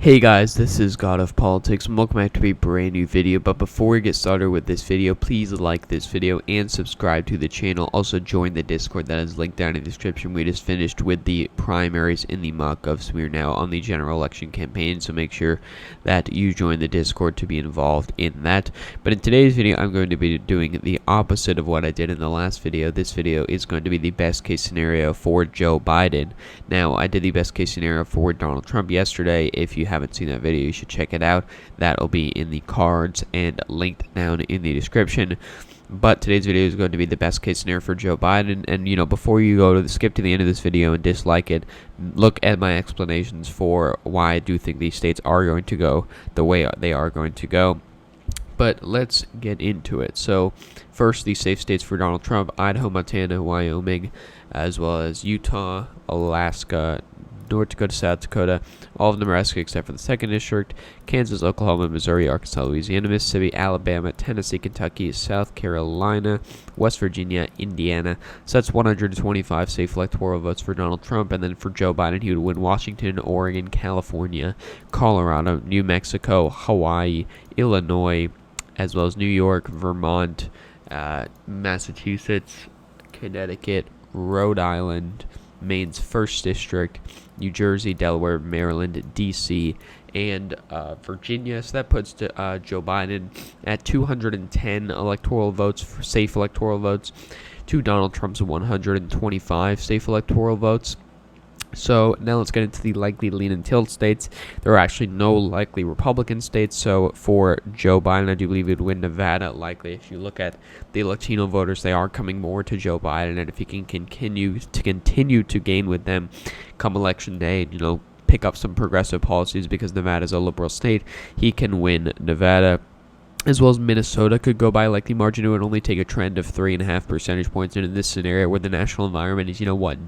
Hey guys, this is God of Politics and welcome back to a brand new video. But before we get started with this video, please like this video and subscribe to the channel. Also join the Discord that is linked down in the description. We just finished with the primaries in the mock-ups. So we are now on the general election campaign, so make sure that you join the Discord to be involved in that. But in today's video, I'm going to be doing the opposite of what I did in the last video. This video is going to be the best case scenario for Joe Biden. Now, I did the best case scenario for Donald Trump yesterday. If you haven't seen that video, you should check it out. That'll be in the cards and linked down in the description. But today's video is going to be the best case scenario for Joe Biden. And before you go to skip to the end of this video and dislike it, look at my explanations for why I do think these states are going to go the way they are going to go. But let's get into it. So first, the safe states for Donald Trump: Idaho, Montana, Wyoming, as well as Utah, Alaska, North Dakota, South Dakota, all of Nebraska except for the 2nd District, Kansas, Oklahoma, Missouri, Arkansas, Louisiana, Mississippi, Alabama, Tennessee, Kentucky, South Carolina, West Virginia, Indiana. So that's 125 safe electoral votes for Donald Trump. And then for Joe Biden, he would win Washington, Oregon, California, Colorado, New Mexico, Hawaii, Illinois, as well as New York, Vermont, Massachusetts, Connecticut, Rhode Island, Maine's 1st District, New Jersey, Delaware, Maryland, D.C., and Virginia. So that puts Joe Biden at 210 electoral votes, for safe electoral votes, to Donald Trump's 125 safe electoral votes. So now let's get into the likely lean and tilt states. There are actually no likely Republican states. So for Joe Biden, I do believe he'd win Nevada likely. If you look at the Latino voters, they are coming more to Joe Biden, and if he can continue to gain with them come election day, and pick up some progressive policies, because Nevada is a liberal state, he can win Nevada. As well as Minnesota could go by a likely margin. It would only take a trend of 3.5 percentage points. And in this scenario where the national environment is,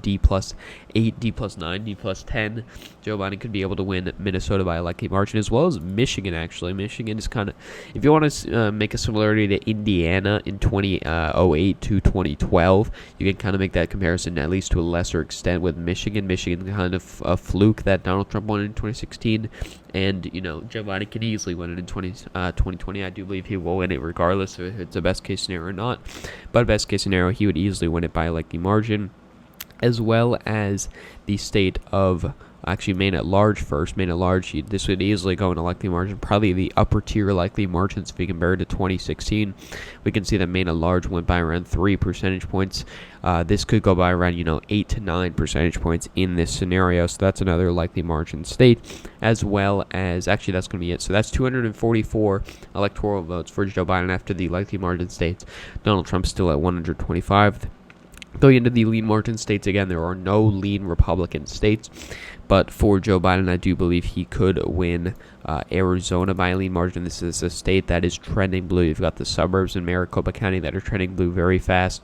D plus 8, D plus 9, D plus 10, Joe Biden could be able to win Minnesota by a likely margin, as well as Michigan, actually. Michigan is kind of, if you want to make a similarity to Indiana in 2008 to 2012, you can kind of make that comparison, at least to a lesser extent, with Michigan. Michigan kind of a fluke that Donald Trump won in 2016. And, Joe Biden can easily win it in 2020. I do believe he will win it regardless if it's a best case scenario or not. But best case scenario, he would easily win it by a likely margin. As well as the state of, actually, Maine at large first. Maine at large, this would easily go in a likely margin, probably the upper tier likely margins if we compare it to 2016. We can see that Maine at large went by around 3 percentage points. This could go by around, 8 to 9 percentage points in this scenario. So that's another likely margin state, as well as, actually, that's going to be it. So that's 244 electoral votes for Joe Biden after the likely margin states. Donald Trump's still at 125. Going into the lean margin states, again, there are no lean Republican states, but for Joe Biden, I do believe he could win Arizona by a lean margin. This is a state that is trending blue. You've got the suburbs in Maricopa County that are trending blue very fast.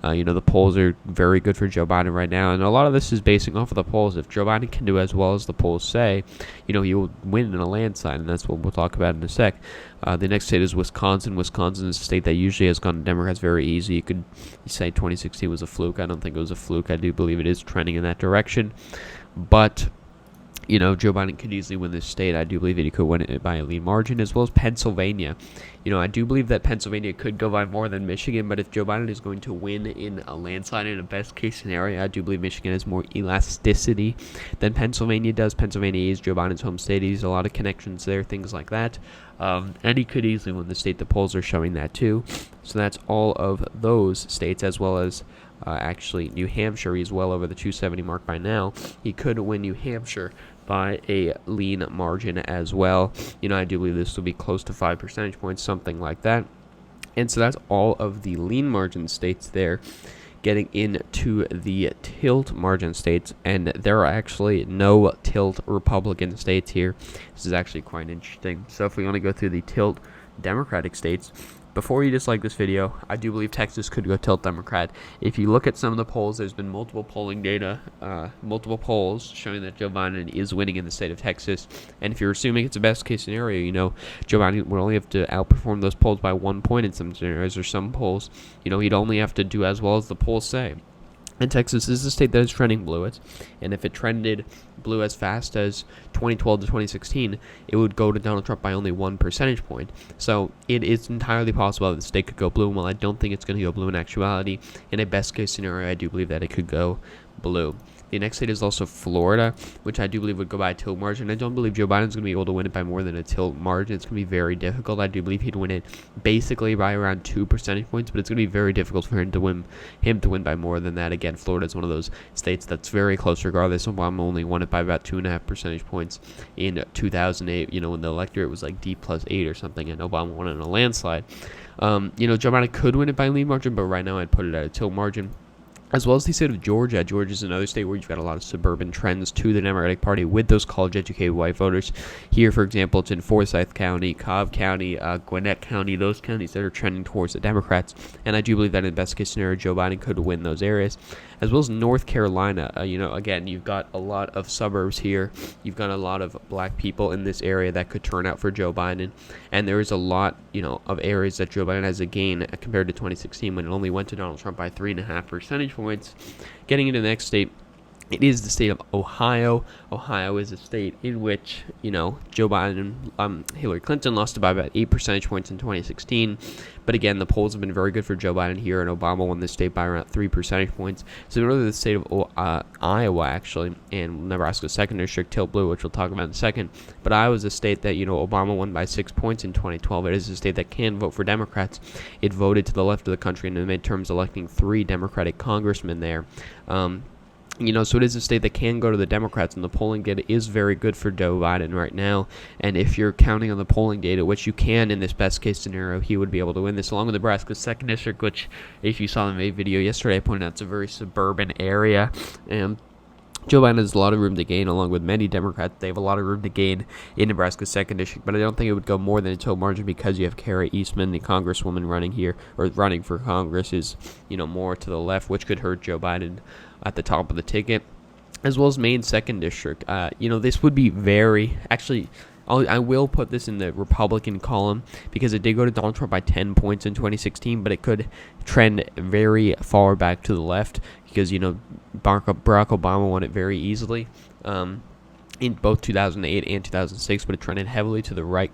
The polls are very good for Joe Biden right now, and a lot of this is basing off of the polls. If Joe Biden can do as well as the polls say, he will win in a landslide, and that's what we'll talk about in a sec. The next state is Wisconsin. Wisconsin is a state that usually has gone to Democrats very easy. You could say 2016 was a fluke. I don't think it was a fluke. I do believe it is trending in that direction. But Joe Biden could easily win this state. I do believe that he could win it by a lean margin, as well as Pennsylvania. I do believe that Pennsylvania could go by more than Michigan, but if Joe Biden is going to win in a landslide in a best-case scenario, I do believe Michigan has more elasticity than Pennsylvania does. Pennsylvania is Joe Biden's home state. He has a lot of connections there, things like that. And he could easily win the state. The polls are showing that too. So that's all of those states, as well as actually New Hampshire. He's well over the 270 mark by now. He could win New Hampshire by a lean margin as well. I do believe this will be close to 5 percentage points, something like that. And so that's all of the lean margin states there. Getting into the tilt margin states, and there are actually no tilt Republican states here. This is actually quite interesting. So if we want to go through the tilt Democratic states, before you dislike this video, I do believe Texas could go tilt Democrat. If you look at some of the polls, there's been multiple polling data, multiple polls showing that Joe Biden is winning in the state of Texas. And if you're assuming it's a best case scenario, Joe Biden would only have to outperform those polls by 1 point in some scenarios, or some polls, he'd only have to do as well as the polls say. And Texas is a state that is trending blue. And if it trended blue as fast as 2012 to 2016, it would go to Donald Trump by only 1 percentage point. So it is entirely possible that the state could go blue. And while I don't think it's going to go blue in actuality, in a best case scenario, I do believe that it could go blue. The next state is also Florida, which I do believe would go by a tilt margin. I don't believe Joe Biden's going to be able to win it by more than a tilt margin. It's going to be very difficult. I do believe he'd win it basically by around 2 percentage points, but it's going to be very difficult for him to win by more than that. Again, Florida is one of those states that's very close regardless. Obama only won it by about 2.5 percentage points in 2008, when the electorate was like D+8 or something, and Obama won it in a landslide. Joe Biden could win it by a lead margin, but right now I'd put it at a tilt margin. As well as the state of Georgia. Georgia is another state where you've got a lot of suburban trends to the Democratic Party with those college-educated white voters. Here, for example, it's in Forsyth County, Cobb County, Gwinnett County, those counties that are trending towards the Democrats. And I do believe that in the best-case scenario, Joe Biden could win those areas. As well as North Carolina. Again, you've got a lot of suburbs here. You've got a lot of black people in this area that could turn out for Joe Biden. And there is a lot, of areas that Joe Biden has a gain compared to 2016 when it only went to Donald Trump by 3.5 percentage points. Getting into the next state, it is the state of Ohio. Ohio is a state in which, Joe Biden and Hillary Clinton lost by about 8 percentage points in 2016. But again, the polls have been very good for Joe Biden here, and Obama won this state by around 3 percentage points. So really the state of Iowa, actually, and Nebraska's 2nd district, tilt blue, which we'll talk about in a second. But Iowa is a state that, Obama won by 6 points in 2012. It is a state that can vote for Democrats. It voted to the left of the country in the midterms, electing 3 Democratic congressmen there. So it is a state that can go to the Democrats, and the polling data is very good for Joe Biden right now. And if you're counting on the polling data, which you can in this best-case scenario, he would be able to win this, along with Nebraska's 2nd district, which, if you saw the May video yesterday, I pointed out it's a very suburban area. And Joe Biden has a lot of room to gain, along with many Democrats. They have a lot of room to gain in Nebraska's 2nd district, but I don't think it would go more than a tilt margin because you have Carrie Eastman, the congresswoman running here, or running for Congress, is, more to the left, which could hurt Joe Biden at the top of the ticket, as well as Maine's 2nd district. This would be I will put this in the Republican column because it did go to Donald Trump by 10 points in 2016, but it could trend very far back to the left because, Barack Obama won it very easily in both 2008 and 2006, but it trended heavily to the right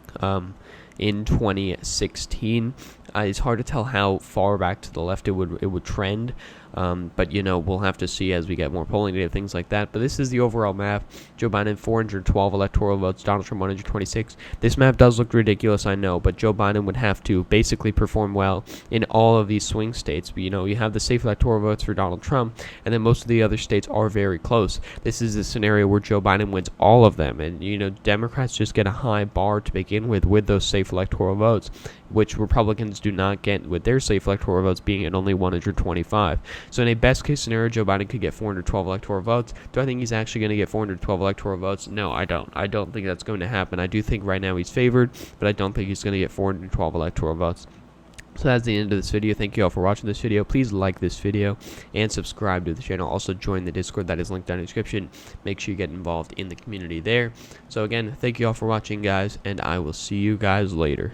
in 2016. It's hard to tell how far back to the left it would trend. But we'll have to see as we get more polling data, things like that. But this is the overall map. Joe Biden 412 electoral votes, Donald Trump 126. This map does look ridiculous, I know, but Joe Biden would have to basically perform well in all of these swing states. But, you have the safe electoral votes for Donald Trump, and then most of the other states are very close. This is a scenario where Joe Biden wins all of them, and Democrats just get a high bar to begin with those safe electoral votes, which Republicans do not get with their safe electoral votes being at only 125. So in a best-case scenario, Joe Biden could get 412 electoral votes. Do I think he's actually going to get 412 electoral votes? No, I don't. I don't think that's going to happen. I do think right now he's favored, but I don't think he's going to get 412 electoral votes. So that's the end of this video. Thank you all for watching this video. Please like this video and subscribe to the channel. Also join the Discord that is linked down in the description. Make sure you get involved in the community there. So again, thank you all for watching, guys, and I will see you guys later.